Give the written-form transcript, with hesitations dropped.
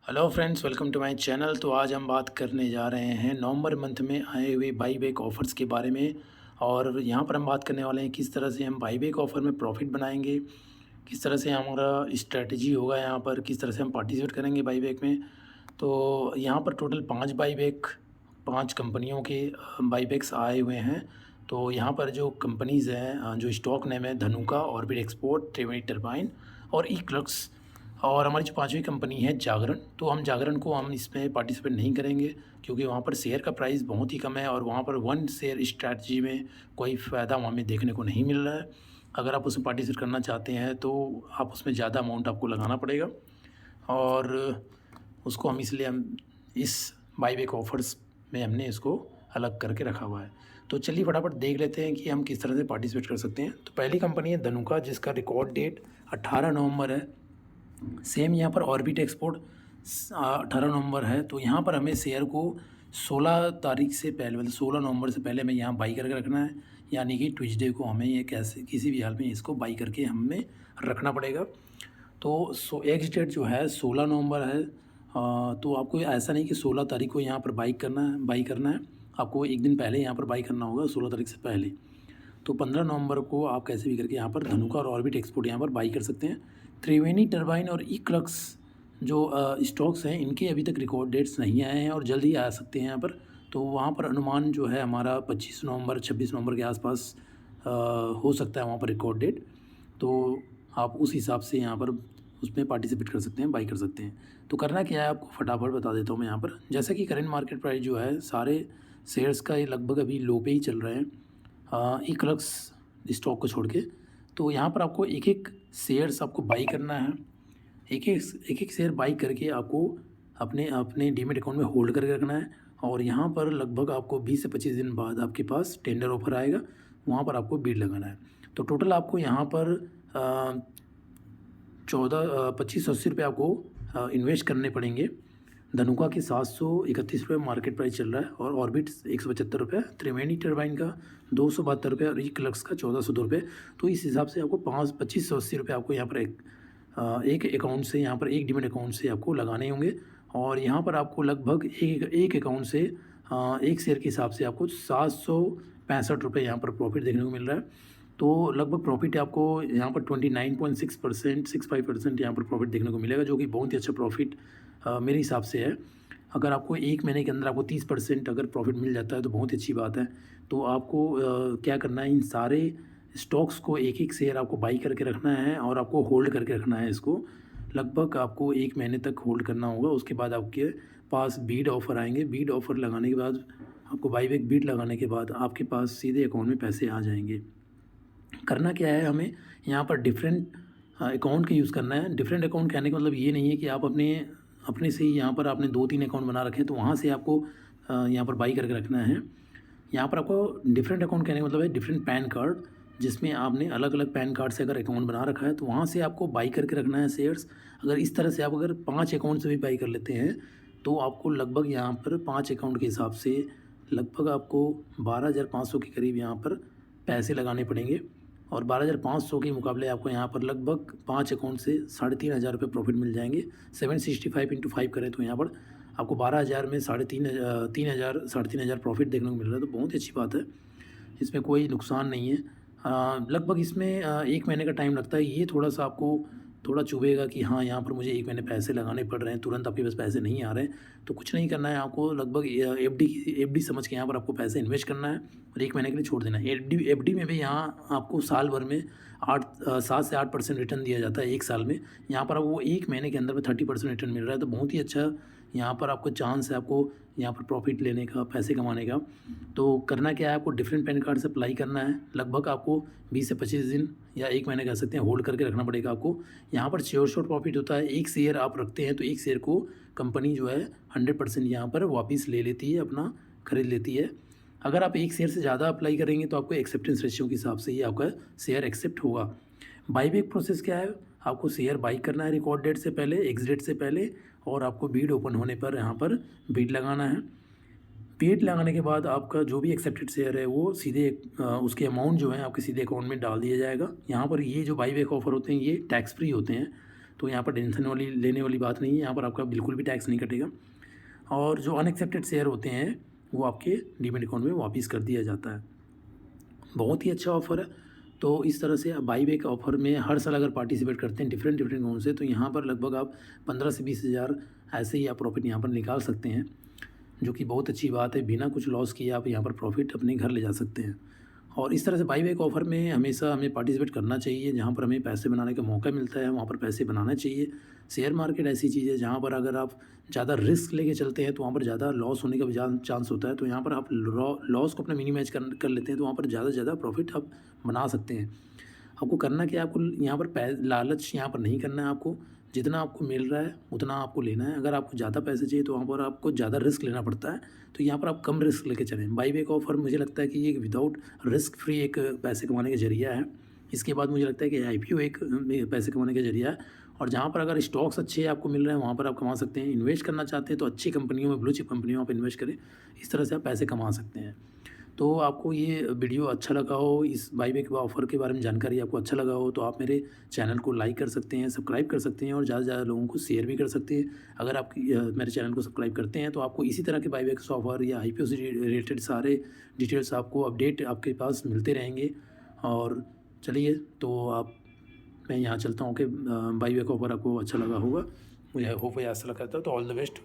Hello friends, welcome to my channel. तो आज हम बात करने जा रहे हैं नवंबर मंथ में आए हुए बाई बैक ऑफ़र्स के बारे में। और यहाँ पर हम बात करने वाले हैं किस तरह से हम बाई बैक ऑफ़र में प्रॉफिट बनाएंगे, किस तरह से हमारा स्ट्रेटजी होगा, यहाँ पर किस तरह से हम पार्टिसिपेट करेंगे बाई बैक में। तो यहाँ पर टोटल 5 बाई बैक 5 कंपनियों के बाई बैक्स आए हुए हैं। तो यहाँ पर जो कंपनीज़ हैं, जो स्टॉक नेम है धनुका, ऑर्बिट एक्सपोर्ट, त्रिवेणी टरबाइन और इक्लर्क्स। और हमारी जो पांचवी कंपनी है जागरण। तो हम जागरण को हम इसमें पार्टिसिपेट नहीं करेंगे क्योंकि वहाँ पर शेयर का प्राइस बहुत ही कम है और वहाँ पर वन शेयर स्ट्रैटेजी में कोई फ़ायदा हमें देखने को नहीं मिल रहा है। अगर आप उसमें पार्टिसिपेट करना चाहते हैं तो आप उसमें ज़्यादा अमाउंट आपको लगाना पड़ेगा और उसको हम इसलिए हम इस बाईबैक ऑफर्स में हमने इसको अलग करके रखा हुआ है। तो चलिए फटाफट देख लेते हैं कि हम किस तरह से पार्टिसिपेट कर सकते हैं। तो पहली कंपनी है धनुका, जिसका रिकॉर्ड डेट 18 नवंबर है। सेम यहाँ पर ऑर्बिट एक्सपोर्ट 18 नवंबर है। तो यहाँ पर हमें शेयर को 16 तारीख से पहले, मतलब 16 नवंबर से पहले हमें यहाँ बाई करके रखना है, यानी कि ट्यूसडे को हमें ये कैसे किसी भी हाल में इसको बाई करके हमें रखना पड़ेगा। तो एग्ज डेट जो है 16 नवंबर है। तो आपको ऐसा नहीं कि 16 तारीख को यहाँ पर बाई करना है, आपको एक दिन पहले यहाँ पर बाई करना होगा 16 तारीख से पहले। तो 15 नवंबर को आप कैसे भी करके यहाँ पर धनुका और ऑर्बिट एक्सपोर्ट यहाँ पर बाई कर सकते हैं। त्रिवेणी टरबाइन और इक्लर्क्स जो स्टॉक्स हैं, इनके अभी तक रिकॉर्ड डेट्स नहीं आए हैं और जल्द ही आ सकते हैं यहाँ पर। तो वहाँ पर अनुमान जो है हमारा 25 नवंबर 26 नवंबर के आसपास हो सकता है वहाँ पर रिकॉर्ड डेट। तो आप उस हिसाब से यहाँ पर उसमें पार्टिसिपेट कर सकते हैं, बाई कर सकते हैं। तो करना क्या है आपको फटाफट बता देता हूँ मैं यहाँ पर। जैसा कि करेंट मार्केट प्राइस जो है सारे शेयर्स का ये लगभग अभी लो पे ही चल रहे हैं, इक्लर्क्स स्टॉक को छोड़ के। तो यहाँ पर आपको एक एक शेयर्स आपको बाई करना है। एक एक शेयर बाई करके आपको अपने अपने डीमेट अकाउंट में होल्ड करके रखना है। और यहाँ पर लगभग आपको 20 से 25 दिन बाद आपके पास टेंडर ऑफर आएगा, वहाँ पर आपको बीड लगाना है। तो टोटल आपको यहाँ पर 2580 रुपये आपको इन्वेस्ट करने पड़ेंगे। धनुका के 731 रुपये मार्केट प्राइस चल रहा है और ऑर्बिट 175 रुपये, त्रिवेणी टरबाइन का 272 रुपये और इक्लर्क्स का 1402 रुपये। तो इस हिसाब से आपको 2580 रुपये आपको यहाँ पर एक अकाउंट से, यहाँ पर एक डीमेट अकाउंट से आपको लगाने होंगे। और यहाँ पर आपको लगभग एक अकाउंट से एक शेयर के हिसाब से आपको 765 रुपये यहाँ पर प्रॉफिट देखने को मिल रहा है। तो लगभग प्रॉफिट आपको यहाँ पर 29.6% 65% यहाँ पर प्रॉफिट देखने को मिलेगा, जो कि बहुत ही अच्छा प्रॉफिट मेरे हिसाब से है। अगर आपको एक महीने के अंदर आपको 30% अगर प्रॉफिट मिल जाता है तो बहुत अच्छी बात है। तो आपको क्या करना है, इन सारे स्टॉक्स को एक एक शेयर आपको बाई करके रखना है और आपको होल्ड करके रखना है। इसको लगभग आपको एक महीने तक होल्ड करना होगा। उसके बाद आपके पास बीड ऑफ़र आएंगे। बीड ऑफ़र लगाने के बाद आपको बाई बैक बीड लगाने के बाद आपके पास सीधे अकाउंट में पैसे आ जाएंगे। करना क्या है, हमें यहाँ पर डिफरेंट अकाउंट का यूज़ करना है। डिफरेंट अकाउंट कहने का मतलब ये नहीं है कि आप अपने अपने से ही यहाँ पर आपने 2-3 अकाउंट बना रखे हैं तो वहाँ से आपको यहाँ पर बाई करके रखना है। यहाँ पर आपको डिफरेंट अकाउंट कहने का मतलब है डिफरेंट पैन कार्ड, जिसमें आपने अलग अलग पैन कार्ड से अगर अकाउंट बना रखा है तो वहाँ से आपको बाई करके रखना है शेयर्स। अगर इस तरह से आप अगर 5 अकाउंट से भी बाई कर लेते हैं तो आपको लगभग यहाँ पर 5 अकाउंट के हिसाब से लगभग आपको 12,500 के करीब यहाँ पर पैसे लगाने पड़ेंगे। और 12,500 के मुकाबले आपको यहाँ पर लगभग 5 अकाउंट से 3,500 रुपये प्रॉफिट मिल जाएंगे। 765 इंटू 5 करें तो यहाँ पर आपको 12,000 में 3,500 प्रॉफिट देखने को मिल रहा है। तो बहुत ही अच्छी बात है, इसमें कोई नुकसान नहीं है। लगभग इसमें एक महीने का टाइम लगता है। ये थोड़ा सा आपको थोड़ा चुभेगा कि हाँ, यहाँ पर मुझे एक महीने पैसे लगाने पड़ रहे हैं, तुरंत आपके पास पैसे नहीं आ रहे हैं। तो कुछ नहीं करना है, आपको लगभग एफडी समझ के यहाँ पर आपको पैसे इन्वेस्ट करना है और एक महीने के लिए छोड़ देना है। एफडी में भी यहाँ आपको साल भर में 7 से 8% रिटर्न दिया जाता है एक साल में। यहाँ पर वो एक महीने के अंदर में 30% रिटर्न मिल रहा है। तो बहुत ही अच्छा यहाँ पर आपको चांस है, आपको यहाँ पर प्रॉफिट लेने का, पैसे कमाने का। तो करना क्या है, आपको डिफरेंट पैन कार्ड से अप्लाई करना है। लगभग आपको 20 से 25 दिन या एक महीने कह सकते हैं होल्ड करके रखना पड़ेगा आपको। यहाँ पर श्योर शॉर्ट प्रॉफिट होता है। एक शेयर आप रखते हैं तो एक शेयर को कंपनी जो है 100% यहाँ पर वापस ले लेती है, अपना खरीद लेती है। अगर आप एक शेयर से ज़्यादा अप्लाई करेंगे तो आपको एक्सेप्टेंस रेशियो के हिसाब से ही आपका शेयर एक्सेप्ट होगा। बाईबैक प्रोसेस क्या है, आपको शेयर बाई करना है रिकॉर्ड डेट से पहले, एक्स डेट से पहले, और आपको बीड ओपन होने पर यहाँ पर बीड लगाना है। बीड लगाने के बाद आपका जो भी एक्सेप्टेड शेयर है वो सीधे उसके अमाउंट जो है आपके सीधे अकाउंट में डाल दिया जाएगा। यहाँ पर ये जो बाईबैक ऑफर होते हैं ये टैक्स फ्री होते हैं। तो यहाँ पर टेंशन वाली लेने वाली बात नहीं है, यहाँ पर आपका बिल्कुल भी टैक्स नहीं कटेगा। और जो अनएक्सेप्टेड शेयर होते हैं वो आपके डीमैट अकाउंट में वापस कर दिया जाता है। बहुत ही अच्छा ऑफ़र है। तो इस तरह से बाई बैक ऑफ़र में हर साल अगर पार्टिसिपेट करते हैं डिफरेंट अकाउंट से, तो यहाँ पर लगभग आप 15 से 20 हज़ार ऐसे ही आप प्रॉफिट यहाँ पर निकाल सकते हैं, जो कि बहुत अच्छी बात है। बिना कुछ लॉस किए आप यहाँ पर प्रॉफिट अपने घर ले जा सकते हैं। और इस तरह से बाई बैक ऑफ़र में हमेशा हमें पार्टिसिपेट करना चाहिए। जहाँ पर हमें पैसे बनाने का मौका मिलता है वहाँ पर पैसे बनाना चाहिए। शेयर मार्केट ऐसी चीज़ है जहाँ पर अगर आप ज़्यादा रिस्क लेके चलते हैं तो वहाँ पर ज़्यादा लॉस होने का भी चांस होता है। तो यहाँ पर आप लॉस को अपना मिनिमाइज कर लेते हैं, तो वहाँ पर ज़्यादा से ज़्यादा प्रॉफिट आप बना सकते हैं। आपको करना क्या है, आपको यहाँ पर लालच यहाँ पर नहीं करना है। आपको जितना आपको मिल रहा है उतना आपको लेना है। अगर आपको ज़्यादा पैसे चाहिए तो वहाँ पर आपको ज़्यादा रिस्क लेना पड़ता है, तो यहाँ पर आप कम रिस्क लेके चलें। बाई बैक ऑफ़र मुझे लगता है कि ये विदाउट रिस्क फ्री एक पैसे कमाने का ज़रिया है। इसके बाद मुझे लगता है कि IPO एक पैसे कमाने का ज़रिया है। और जहाँ पर अगर स्टॉक्स अच्छे आपको मिल रहे हैं वहाँ पर आप कमा सकते हैं। इन्वेस्ट करना चाहते हैं तो अच्छी कंपनियों में, ब्लू चिप कंपनियों में आप इन्वेस्ट करें। इस तरह से आप पैसे कमा सकते हैं। तो आपको ये वीडियो अच्छा लगा हो, इस बाई बैक ऑफ़र के बारे में जानकारी आपको अच्छा लगा हो, तो आप मेरे चैनल को लाइक कर सकते हैं, सब्सक्राइब कर सकते हैं और ज़्यादा से ज़्यादा लोगों को शेयर भी कर सकते हैं। अगर आप मेरे चैनल को सब्सक्राइब करते हैं तो आपको इसी तरह के बाई बैक ऑफ़र या IPO से रिलेटेड सारे डिटेल्स आपको अपडेट आपके पास मिलते रहेंगे। और चलिए, तो मैं यहाँ चलता हूँ कि बाई बैक ऑफ़र आपको अच्छा लगा होगा। मुझे होप ऐसा लगा था। तो ऑल द बेस्ट।